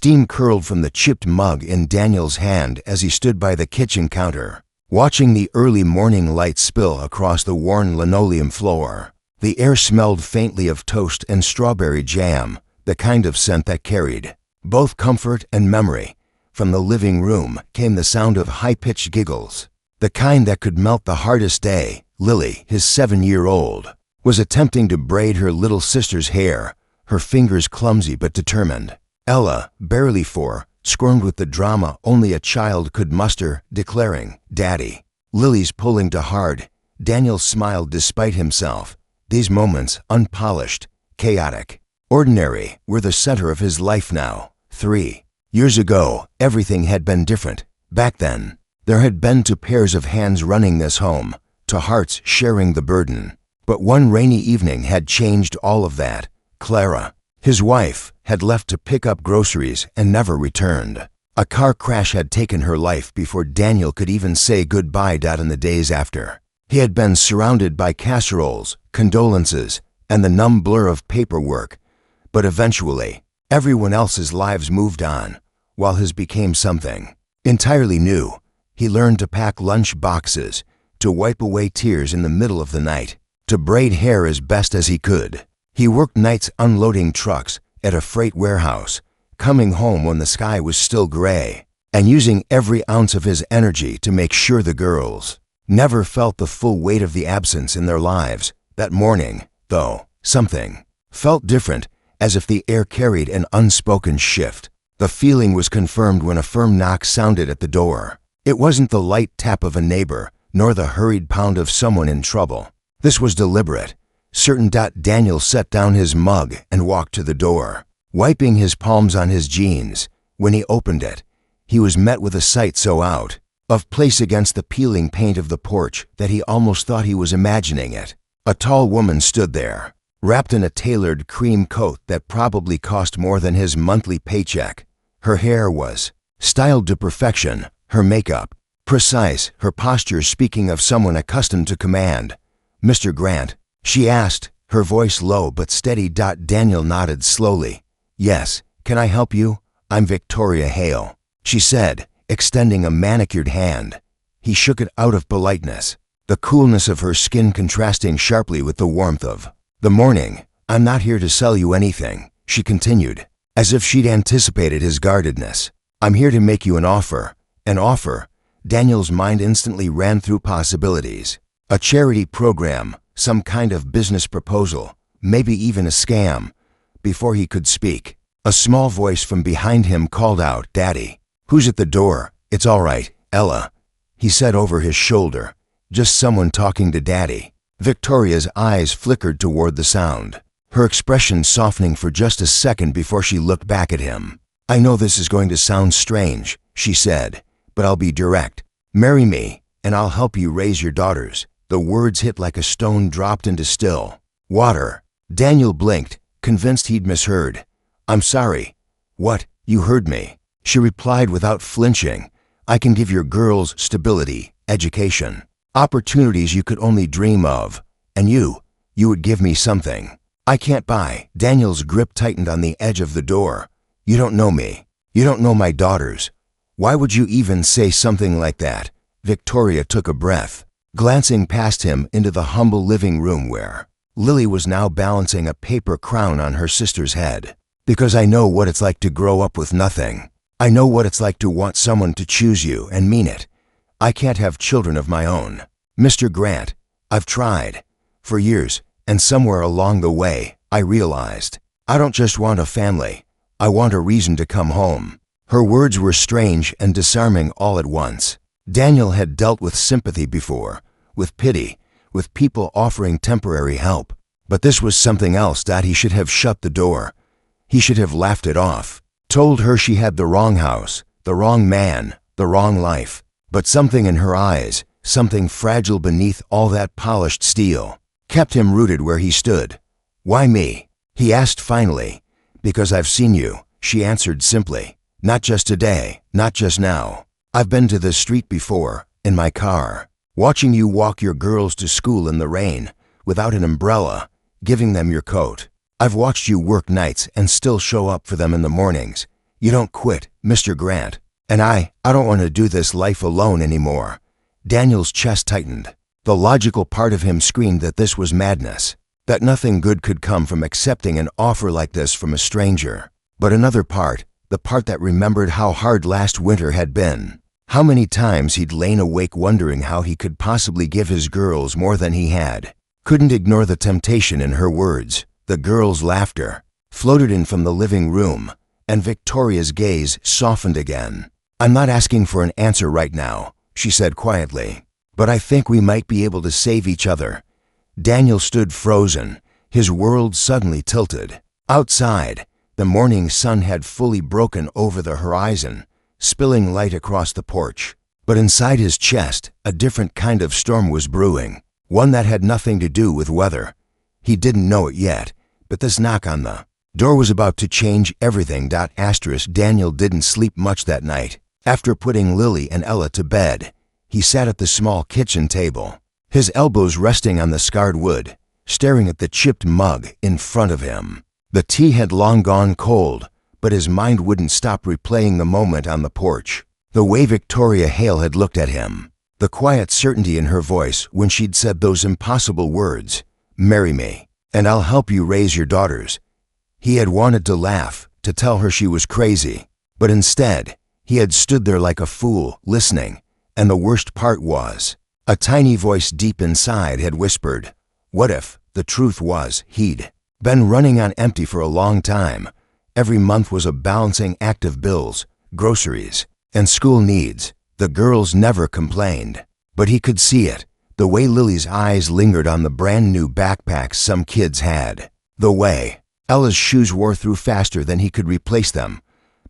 Steam curled from the chipped mug in Daniel's hand as he stood by the kitchen counter, watching the early morning light spill across the worn linoleum floor. The air smelled faintly of toast and strawberry jam, the kind of scent that carried both comfort and memory. From the living room came the sound of high-pitched giggles, the kind that could melt the hardest day. Lily, his 7-year-old, was attempting to braid her little sister's hair, her fingers clumsy but determined. Ella, barely 4, squirmed with the drama only a child could muster, declaring, "Daddy." Lily's pulling too hard. Daniel smiled despite himself. These moments, unpolished, chaotic, ordinary, were the center of his life now. 3 years ago, everything had been different. Back then, there had been 2 pairs of hands running this home, 2 hearts sharing the burden. But one rainy evening had changed all of that. Clara, his wife, had left to pick up groceries and never returned. A car crash had taken her life before Daniel could even say goodbye. In the days after, he had been surrounded by casseroles, condolences, and the numb blur of paperwork. But eventually, everyone else's lives moved on, while his became something entirely new. He learned to pack lunch boxes, to wipe away tears in the middle of the night, to braid hair as best as he could. He worked nights unloading trucks at a freight warehouse, coming home when the sky was still gray, and using every ounce of his energy to make sure the girls never felt the full weight of the absence in their lives. That morning, though, something felt different, as if the air carried an unspoken shift. The feeling was confirmed when a firm knock sounded at the door. It wasn't the light tap of a neighbor, nor the hurried pound of someone in trouble. This was deliberate, certain. Daniel set down his mug and walked to the door, wiping his palms on his jeans. When he opened it, he was met with a sight so out of place against the peeling paint of the porch that he almost thought he was imagining it. A tall woman stood there, wrapped in a tailored cream coat that probably cost more than his monthly paycheck. Her hair was styled to perfection, her makeup precise, her posture speaking of someone accustomed to command. "Mr. Grant?" she asked, her voice low but steady. Daniel nodded slowly. "Yes, can I help you? I'm Victoria Hale," she said, extending a manicured hand. He shook it out of politeness, the coolness of her skin contrasting sharply with the warmth of the morning. "I'm not here to sell you anything," she continued, as if she'd anticipated his guardedness. "I'm here to make you an offer." An offer? Daniel's mind instantly ran through possibilities. A charity program, some kind of business proposal, maybe even a scam. Before he could speak, a small voice from behind him called out, "Daddy." "Who's at the door?" "It's all right, Ella," he said over his shoulder. "Just someone talking to Daddy." Victoria's eyes flickered toward the sound, her expression softening for just a second before she looked back at him. "I know this is going to sound strange," she said, "but I'll be direct. Marry me, and I'll help you raise your daughters." The words hit like a stone dropped into still water. Daniel blinked, convinced he'd misheard. "I'm sorry." "What? You heard me," she replied without flinching. "I can give your girls stability, education, opportunities you could only dream of. And you would give me something I can't buy." Daniel's grip tightened on the edge of the door. "You don't know me. You don't know my daughters. Why would you even say something like that?" Victoria took a breath, glancing past him into the humble living room where Lily was now balancing a paper crown on her sister's head. "Because I know what it's like to grow up with nothing. I know what it's like to want someone to choose you and mean it. I can't have children of my own. Mr. Grant, I've tried for years, and somewhere along the way, I realized I don't just want a family. I want a reason to come home." Her words were strange and disarming all at once. Daniel had dealt with sympathy before, with pity, with people offering temporary help. But this was something else. He should have shut the door. He should have laughed it off, told her she had the wrong house, the wrong man, the wrong life. But something in her eyes, something fragile beneath all that polished steel, kept him rooted where he stood. "Why me?" he asked finally. "Because I've seen you," she answered simply. "Not just today, not just now. I've been to this street before, in my car, watching you walk your girls to school in the rain, without an umbrella, giving them your coat. I've watched you work nights and still show up for them in the mornings, You don't quit, Mr. Grant. And I don't want to do this life alone anymore." Daniel's chest tightened. The logical part of him screamed that this was madness, that nothing good could come from accepting an offer like this from a stranger. But another part, the part that remembered how hard last winter had been, how many times he'd lain awake wondering how he could possibly give his girls more than he had, couldn't ignore the temptation in her words. The girls' laughter floated in from the living room, and Victoria's gaze softened again. "I'm not asking for an answer right now," she said quietly, "but I think we might be able to save each other." Daniel stood frozen, his world suddenly tilted. Outside, the morning sun had fully broken over the horizon, spilling light across the porch. But inside his chest, a different kind of storm was brewing, one that had nothing to do with weather. He didn't know it yet, but this knock on the door was about to change everything. Daniel didn't sleep much that night. After putting Lily and Ella to bed, he sat at the small kitchen table, his elbows resting on the scarred wood, staring at the chipped mug in front of him. The tea had long gone cold, but his mind wouldn't stop replaying the moment on the porch. The way Victoria Hale had looked at him, the quiet certainty in her voice when she'd said those impossible words, "Marry me, and I'll help you raise your daughters." He had wanted to laugh, to tell her she was crazy, but instead, he had stood there like a fool, listening, and the worst part was, a tiny voice deep inside had whispered, what if the truth was he'd been running on empty for a long time? Every month was a balancing act of bills, groceries, and school needs. The girls never complained, but he could see it, the way Lily's eyes lingered on the brand new backpacks some kids had, the way Ella's shoes wore through faster than he could replace them.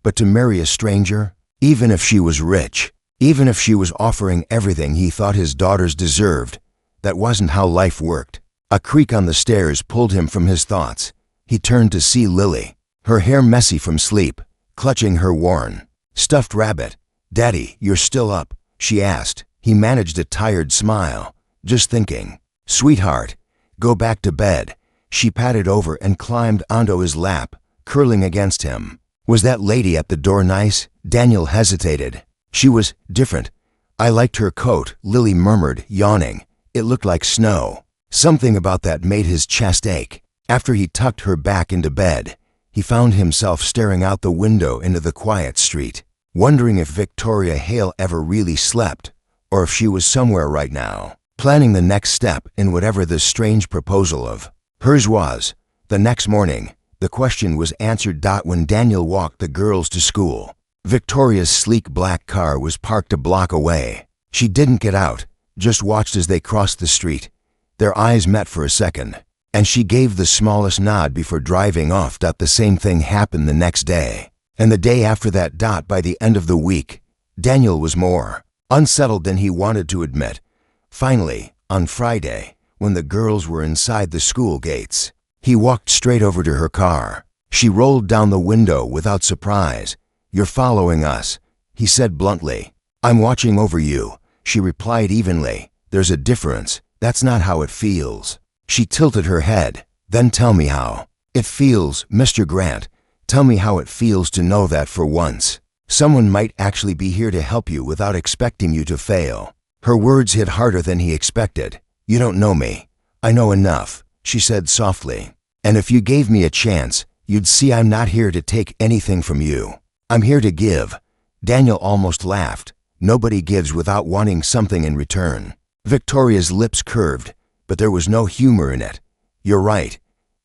But to marry a stranger, even if she was rich, even if she was offering everything he thought his daughters deserved, that wasn't how life worked. A creak on the stairs pulled him from his thoughts. He turned to see Lily, her hair messy from sleep, clutching her worn, stuffed rabbit. "Daddy, you're still up?" she asked. He managed a tired smile. "Just thinking." "Sweetheart, go back to bed." She patted over and climbed onto his lap, curling against him. "Was that lady at the door nice?" Daniel hesitated. "She was different. I liked her coat," Lily murmured, yawning. "It looked like snow." Something about that made his chest ache. After he tucked her back into bed, he found himself staring out the window into the quiet street, wondering if Victoria Hale ever really slept, or if she was somewhere right now, planning the next step in whatever this strange proposal of hers was. The next morning, the question was answered. When Daniel walked the girls to school, Victoria's sleek black car was parked a block away. She didn't get out, just watched as they crossed the street. Their eyes met for a second, and she gave the smallest nod before driving off. The same thing happened the next day, and the day after that. By the end of the week, Daniel was more unsettled than he wanted to admit. Finally, on Friday, when the girls were inside the school gates, he walked straight over to her car. She rolled down the window without surprise. "You're following us," he said bluntly. "I'm watching over you," she replied evenly. "There's a difference. That's not how it feels." She tilted her head. "Then tell me how it feels, Mr. Grant. Tell me how it feels to know that for once, someone might actually be here to help you without expecting you to fail." Her words hit harder than he expected. "You don't know me. I know enough," she said softly. "And if you gave me a chance, you'd see I'm not here to take anything from you. I'm here to give." Daniel almost laughed. Nobody gives without wanting something in return. Victoria's lips curved, but there was no humor in it. "You're right.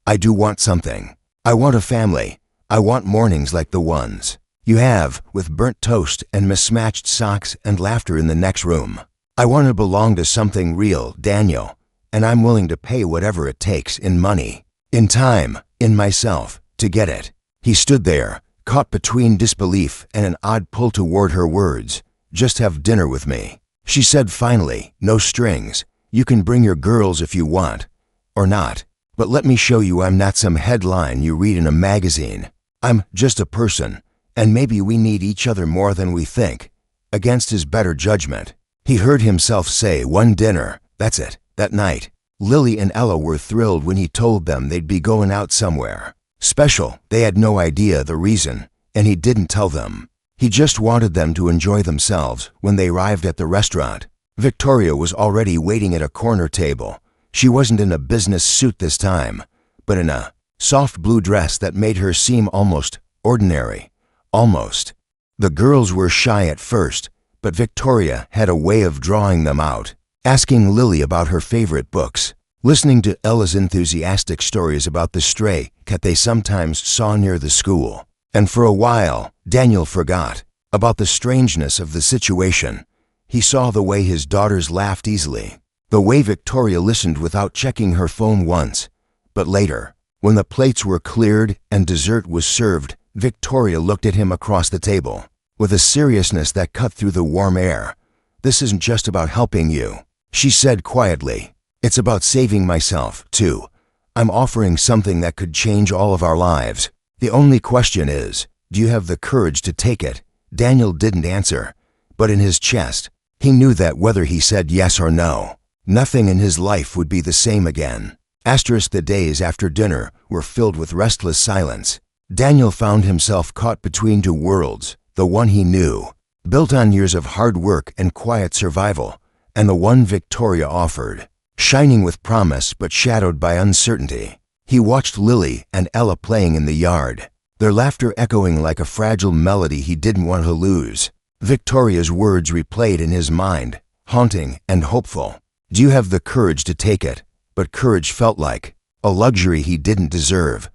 I do want something. I want a family. I want mornings like the ones you have, with burnt toast and mismatched socks and laughter in the next room. I want to belong to something real, Daniel, and I'm willing to pay whatever it takes in money, in time, in myself, to get it." He stood there, caught between disbelief and an odd pull toward her words. "Just have dinner with me," she said finally. "No strings. You can bring your girls if you want, or not. But let me show you I'm not some headline you read in a magazine. I'm just a person, and maybe we need each other more than we think." Against his better judgment, he heard himself say, "One dinner, that's it." That night, Lily and Ella were thrilled when he told them they'd be going out somewhere special. They had no idea the reason. and he didn't tell them. He just wanted them to enjoy themselves. When they arrived at the restaurant, Victoria was already waiting at a corner table. She wasn't in a business suit this time, but in a soft blue dress that made her seem almost ordinary. Almost. The girls were shy at first, but Victoria had a way of drawing them out, asking Lily about her favorite books, listening to Ella's enthusiastic stories about the stray cat they sometimes saw near the school. And for a while, Daniel forgot about the strangeness of the situation. He saw the way his daughters laughed easily, the way Victoria listened without checking her phone once. But later, when the plates were cleared and dessert was served, Victoria looked at him across the table with a seriousness that cut through the warm air. "This isn't just about helping you," she said quietly. "It's about saving myself, too. I'm offering something that could change all of our lives. The only question is, do you have the courage to take it?" Daniel didn't answer, but in his chest, he knew that whether he said yes or no, nothing in his life would be the same again. The days after dinner were filled with restless silence. Daniel found himself caught between two worlds, the one he knew, built on years of hard work and quiet survival, and the one Victoria offered, shining with promise but shadowed by uncertainty. He watched Lily and Ella playing in the yard, their laughter echoing like a fragile melody he didn't want to lose. Victoria's words replayed in his mind, haunting and hopeful. "Do you have the courage to take it?" But courage felt like a luxury he didn't deserve.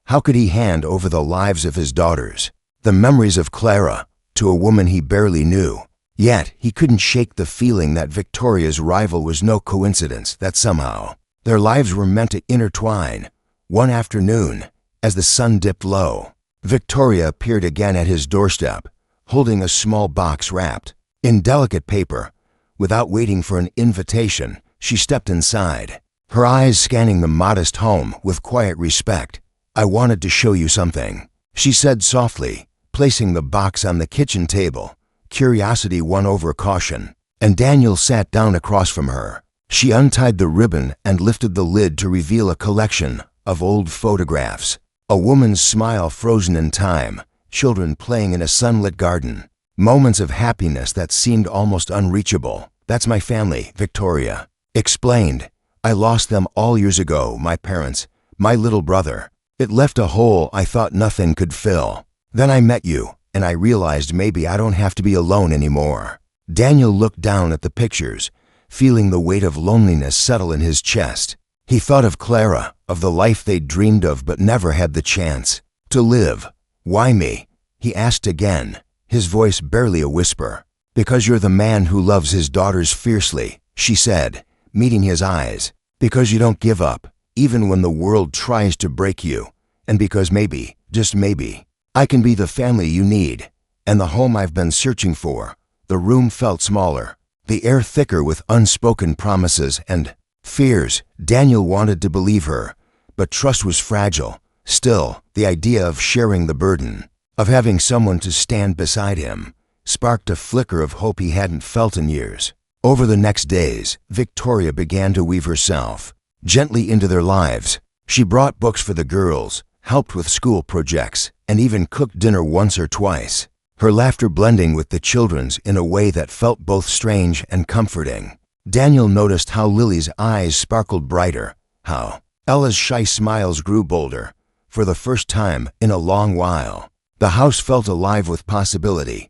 How could he hand over the lives of his daughters, the memories of Clara, to a woman he barely knew? Yet he couldn't shake the feeling that Victoria's arrival was no coincidence, that somehow their lives were meant to intertwine. One afternoon, as the sun dipped low, Victoria appeared again at his doorstep, holding a small box wrapped in delicate paper. Without waiting for an invitation, she stepped inside, her eyes scanning the modest home with quiet respect. "I wanted to show you something," she said softly, placing the box on the kitchen table. Curiosity won over caution, and Daniel sat down across from her. She untied the ribbon and lifted the lid to reveal a collection of old photographs. A woman's smile frozen in time, children playing in a sunlit garden, moments of happiness that seemed almost unreachable. "That's my family," Victoria explained. "I lost them all years ago, my parents, my little brother. It left a hole I thought nothing could fill. Then I met you, and I realized maybe I don't have to be alone anymore." Daniel looked down at the pictures, feeling the weight of loneliness settle in his chest. He thought of Clara, of the life they'd dreamed of but never had the chance to live. "Why me?" he asked again, his voice barely a whisper. "Because you're the man who loves his daughters fiercely," she said, meeting his eyes. "Because you don't give up, even when the world tries to break you. And because maybe, just maybe, I can be the family you need, and the home I've been searching for." The room felt smaller, the air thicker with unspoken promises and fears. Daniel wanted to believe her, but trust was fragile. Still, the idea of sharing the burden, of having someone to stand beside him, sparked a flicker of hope he hadn't felt in years. Over the next days, Victoria began to weave herself gently into their lives. She brought books for the girls, helped with school projects, and even cooked dinner once or twice, her laughter blending with the children's in a way that felt both strange and comforting. Daniel noticed how Lily's eyes sparkled brighter, how Ella's shy smiles grew bolder. For the first time in a long while, the house felt alive with possibility,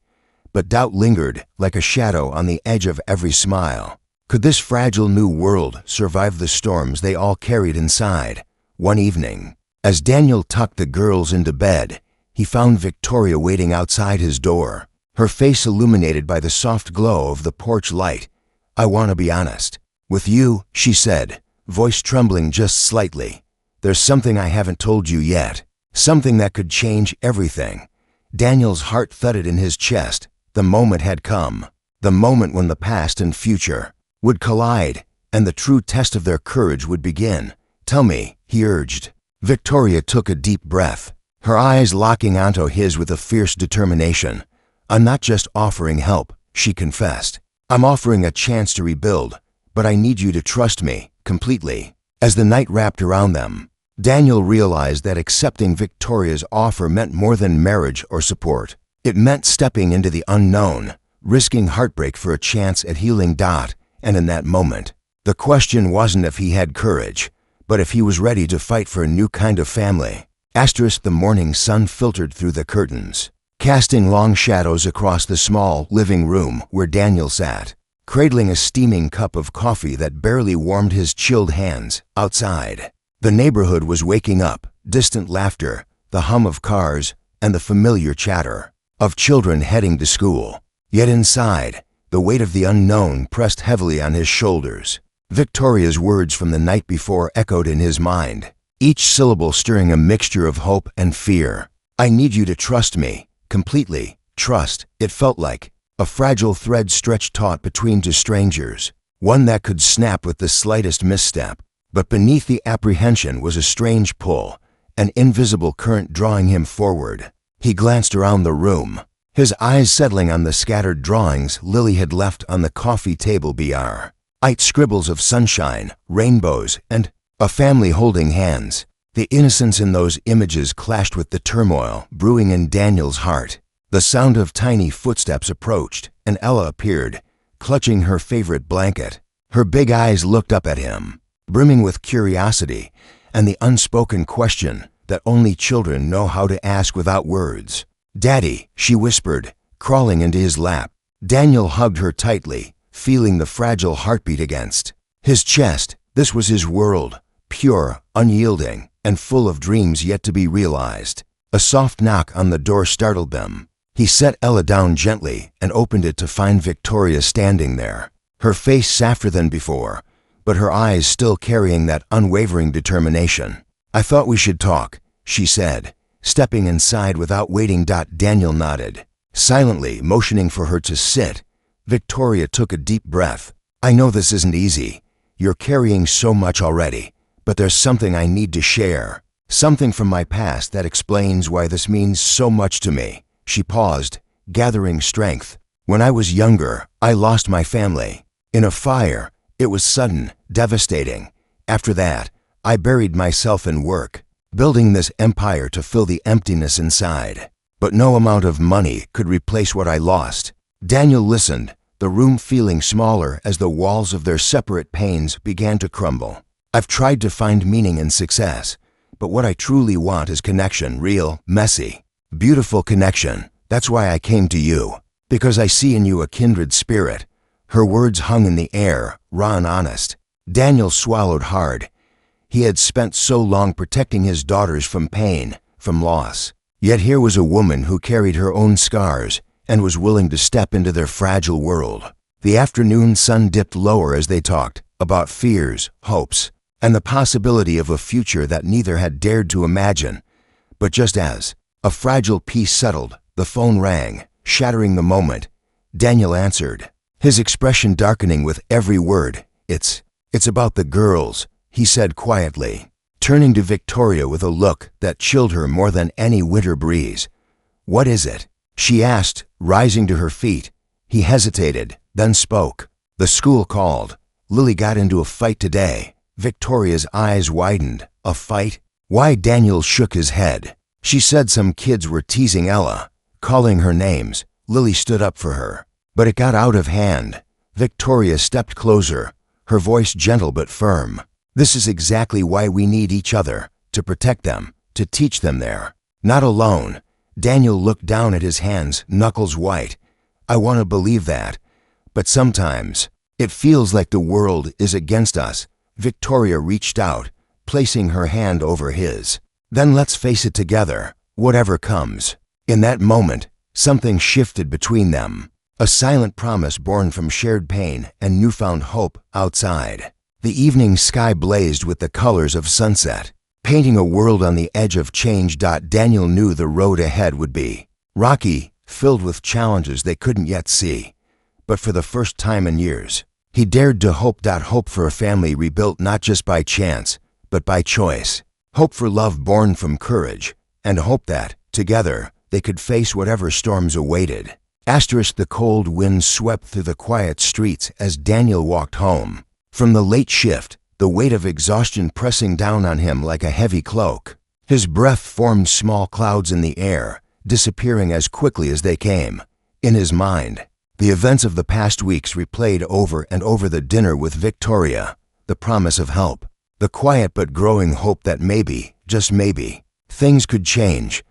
but doubt lingered like a shadow on the edge of every smile. Could this fragile new world survive the storms they all carried inside? One evening, as Daniel tucked the girls into bed, he found Victoria waiting outside his door, her face illuminated by the soft glow of the porch light. "I want to be honest with you," she said, voice trembling just slightly. "There's something I haven't told you yet, something that could change everything." Daniel's heart thudded in his chest. The moment had come, the moment when the past and future would collide, and the true test of their courage would begin. "Tell me," he urged. Victoria took a deep breath, her eyes locking onto his with a fierce determination. "I'm not just offering help," she confessed. "I'm offering a chance to rebuild, but I need you to trust me completely." As the night wrapped around them, Daniel realized that accepting Victoria's offer meant more than marriage or support. It meant stepping into the unknown, risking heartbreak for a chance at healing. And in that moment, the question wasn't if he had courage, but if he was ready to fight for a new kind of family. The morning sun filtered through the curtains, casting long shadows across the small living room where Daniel sat, cradling a steaming cup of coffee that barely warmed his chilled hands. Outside, the neighborhood was waking up, distant laughter, the hum of cars, and the familiar chatter of children heading to school. Yet inside, the weight of the unknown pressed heavily on his shoulders. Victoria's words from the night before echoed in his mind, each syllable stirring a mixture of hope and fear. "I need you to trust me, completely." Trust, it felt like, a fragile thread stretched taut between two strangers, one that could snap with the slightest misstep. But beneath the apprehension was a strange pull, an invisible current drawing him forward. He glanced around the room, his eyes settling on the scattered drawings Lily had left on the coffee table. Scribbles of sunshine, rainbows, and a family holding hands. The innocence in those images clashed with the turmoil brewing in Daniel's heart. The sound of tiny footsteps approached, and Ella appeared, clutching her favorite blanket. Her big eyes looked up at him, brimming with curiosity and the unspoken question that only children know how to ask without words. "Daddy," she whispered, crawling into his lap. Daniel hugged her tightly, feeling the fragile heartbeat against his chest. This was his world, pure, unyielding, and full of dreams yet to be realized. A soft knock on the door startled them. He set Ella down gently and opened it to find Victoria standing there, her face softer than before, but her eyes still carrying that unwavering determination. "I thought we should talk," she said, stepping inside without waiting. Daniel nodded, silently motioning for her to sit. Victoria took a deep breath. "I know this isn't easy. You're carrying so much already, but there's something I need to share. Something from my past that explains why this means so much to me." She paused, gathering strength. "When I was younger, I lost my family. In a fire. It was sudden, devastating. After that, I buried myself in work, building this empire to fill the emptiness inside. But no amount of money could replace what I lost." Daniel listened, the room feeling smaller as the walls of their separate pains began to crumble. "I've tried to find meaning in success, but what I truly want is connection, real, messy, beautiful connection. That's why I came to you, because I see in you a kindred spirit." Her words hung in the air, raw and honest. Daniel swallowed hard. He had spent so long protecting his daughters from pain, from loss. Yet here was a woman who carried her own scars and was willing to step into their fragile world. The afternoon sun dipped lower as they talked about fears, hopes, and the possibility of a future that neither had dared to imagine. But just as a fragile peace settled, the phone rang, shattering the moment. Daniel answered, his expression darkening with every word. It's about the girls," he said quietly, turning to Victoria with a look that chilled her more than any winter breeze. "What is it?" she asked, rising to her feet. He hesitated, then spoke. "The school called. Lily got into a fight today." Victoria's eyes widened. "A fight? Why?" Daniel shook his head. "She said some kids were teasing Ella, calling her names. Lily stood up for her, but it got out of hand." Victoria stepped closer, her voice gentle but firm. "This is exactly why we need each other, to protect them, to teach them they're not alone." Daniel looked down at his hands, knuckles white. "I want to believe that, but sometimes it feels like the world is against us." Victoria reached out, placing her hand over his. "Then let's face it together, whatever comes." In that moment, something shifted between them, a silent promise born from shared pain and newfound hope. Outside, the evening sky blazed with the colors of sunset, painting a world on the edge of change. Daniel knew the road ahead would be rocky, filled with challenges they couldn't yet see. But for the first time in years, he dared to hope. Hope for a family rebuilt not just by chance, but by choice. Hope for love born from courage, and hope that, together, they could face whatever storms awaited. The cold wind swept through the quiet streets as Daniel walked home. From the late shift, the weight of exhaustion pressing down on him like a heavy cloak. His breath formed small clouds in the air, disappearing as quickly as they came. In his mind, the events of the past weeks replayed over and over: the dinner with Victoria, the promise of help, the quiet but growing hope that maybe, just maybe, things could change.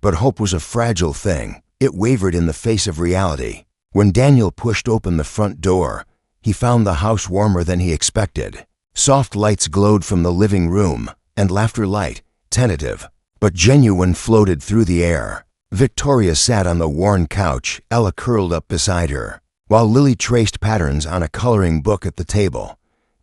But hope was a fragile thing. It wavered in the face of reality. When Daniel pushed open the front door, he found the house warmer than he expected. Soft lights glowed from the living room, and laughter, light, tentative, but genuine, floated through the air. Victoria sat on the worn couch, Ella curled up beside her, while Lily traced patterns on a coloring book at the table.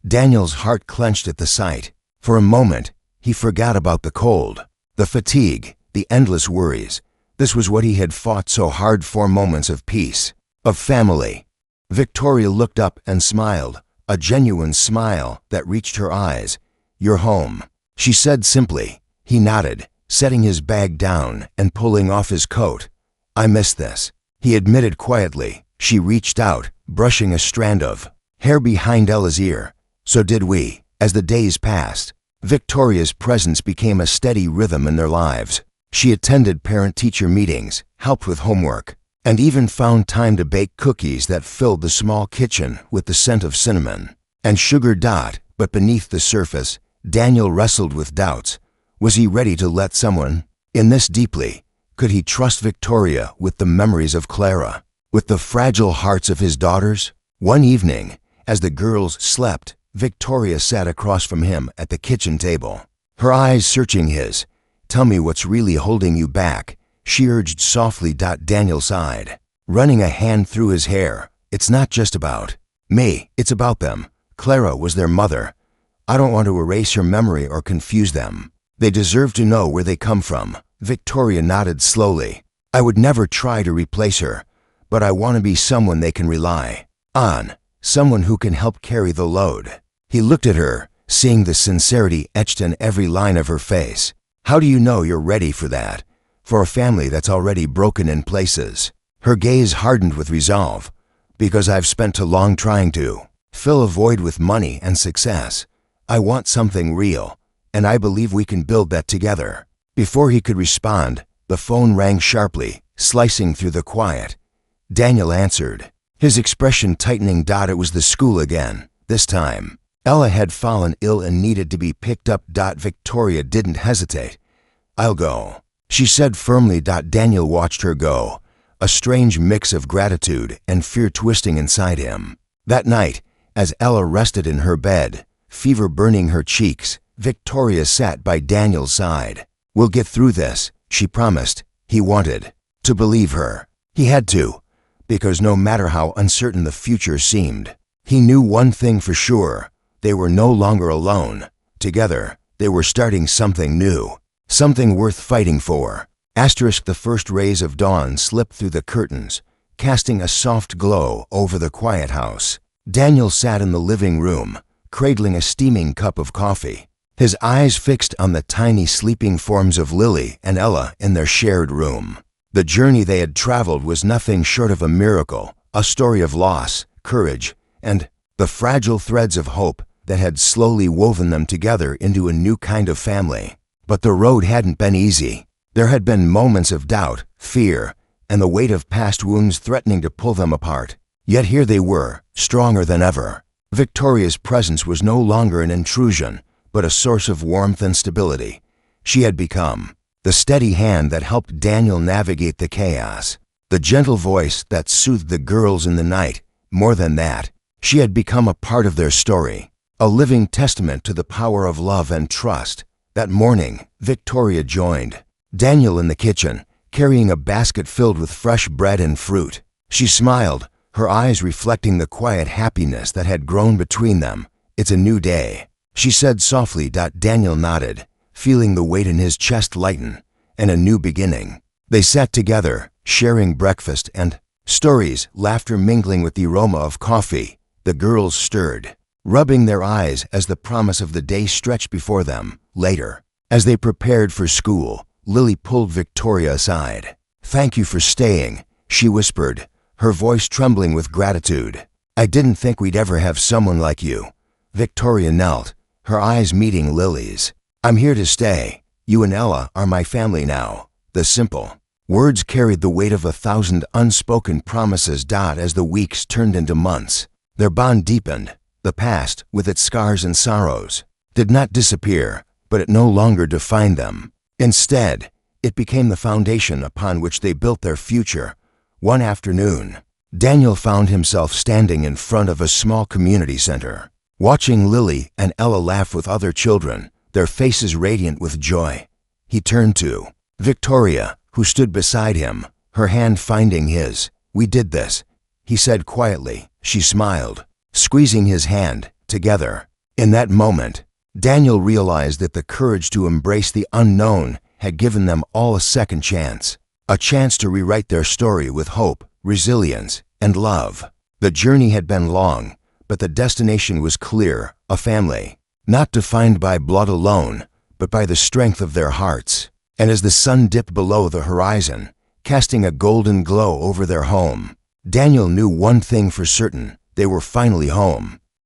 Daniel's heart clenched at the sight. For a moment, he forgot about the cold, the fatigue, the endless worries. This was what he had fought so hard for: moments of peace, of family. Victoria looked up and smiled, a genuine smile that reached her eyes. "You're home," she said simply. He nodded, setting his bag down and pulling off his coat. "I miss this," he admitted quietly. She reached out, brushing a strand of hair behind Ella's ear. "So did we." As the days passed, Victoria's presence became a steady rhythm in their lives. She attended parent-teacher meetings, helped with homework, and even found time to bake cookies that filled the small kitchen with the scent of cinnamon and sugar. But beneath the surface, Daniel wrestled with doubts. Was he ready to let someone in this deeply? Could he trust Victoria with the memories of Clara, with the fragile hearts of his daughters? One evening, as the girls slept, Victoria sat across from him at the kitchen table, her eyes searching his. "Tell me what's really holding you back," she urged softly. Daniel sighed, running a hand through his hair. "It's not just about me, it's about them. Clara was their mother. I don't want to erase her memory or confuse them. They deserve to know where they come from." Victoria nodded slowly. "I would never try to replace her, but I want to be someone they can rely on, someone who can help carry the load." He looked at her, seeing the sincerity etched in every line of her face. "How do you know you're ready for that? For a family that's already broken in places?" Her gaze hardened with resolve. "Because I've spent too long trying to fill a void with money and success. I want something real, and I believe we can build that together." Before he could respond, the phone rang sharply, slicing through the quiet. Daniel answered, his expression tightening. It was the school again, this time. Ella had fallen ill and needed to be picked up. Victoria didn't hesitate. "I'll go," she said firmly. Daniel watched her go, a strange mix of gratitude and fear twisting inside him. That night, as Ella rested in her bed, fever burning her cheeks, Victoria sat by Daniel's side. "We'll get through this," she promised. He wanted to believe her. He had to, because no matter how uncertain the future seemed, he knew one thing for sure. They were no longer alone. Together, they were starting something new, something worth fighting for. The first rays of dawn slipped through the curtains, casting a soft glow over the quiet house. Daniel sat in the living room, cradling a steaming cup of coffee, his eyes fixed on the tiny sleeping forms of Lily and Ella in their shared room. The journey they had traveled was nothing short of a miracle, a story of loss, courage, and the fragile threads of hope that had slowly woven them together into a new kind of family. But the road hadn't been easy. There had been moments of doubt, fear, and the weight of past wounds threatening to pull them apart. Yet here they were, stronger than ever. Victoria's presence was no longer an intrusion, but a source of warmth and stability. She had become the steady hand that helped Daniel navigate the chaos, the gentle voice that soothed the girls in the night. More than that, she had become a part of their story, a living testament to the power of love and trust. That morning, Victoria joined Daniel in the kitchen, carrying a basket filled with fresh bread and fruit. She smiled, her eyes reflecting the quiet happiness that had grown between them. "It's a new day," she said softly. Daniel nodded, feeling the weight in his chest lighten. "And a new beginning." They sat together, sharing breakfast and stories, laughter mingling with the aroma of coffee. The girls stirred, rubbing their eyes as the promise of the day stretched before them. Later, as they prepared for school, Lily pulled Victoria aside. "Thank you for staying," she whispered, her voice trembling with gratitude. "I didn't think we'd ever have someone like you." Victoria knelt, her eyes meeting Lily's. "I'm here to stay. You and Ella are my family now." The simple words carried the weight of 1,000 unspoken promises. As the weeks turned into months, their bond deepened. The past, with its scars and sorrows, did not disappear, but it no longer defined them. Instead, it became the foundation upon which they built their future. One afternoon, Daniel found himself standing in front of a small community center, watching Lily and Ella laugh with other children, their faces radiant with joy. He turned to Victoria, who stood beside him, her hand finding his. "We did this," he said quietly. She smiled, squeezing his hand. Together. In that moment, Daniel realized that the courage to embrace the unknown had given them all a second chance, a chance to rewrite their story with hope, resilience, and love. The journey had been long, but the destination was clear: a family, not defined by blood alone, but by the strength of their hearts. And as the sun dipped below the horizon, casting a golden glow over their home, Daniel knew one thing for certain: they were finally home.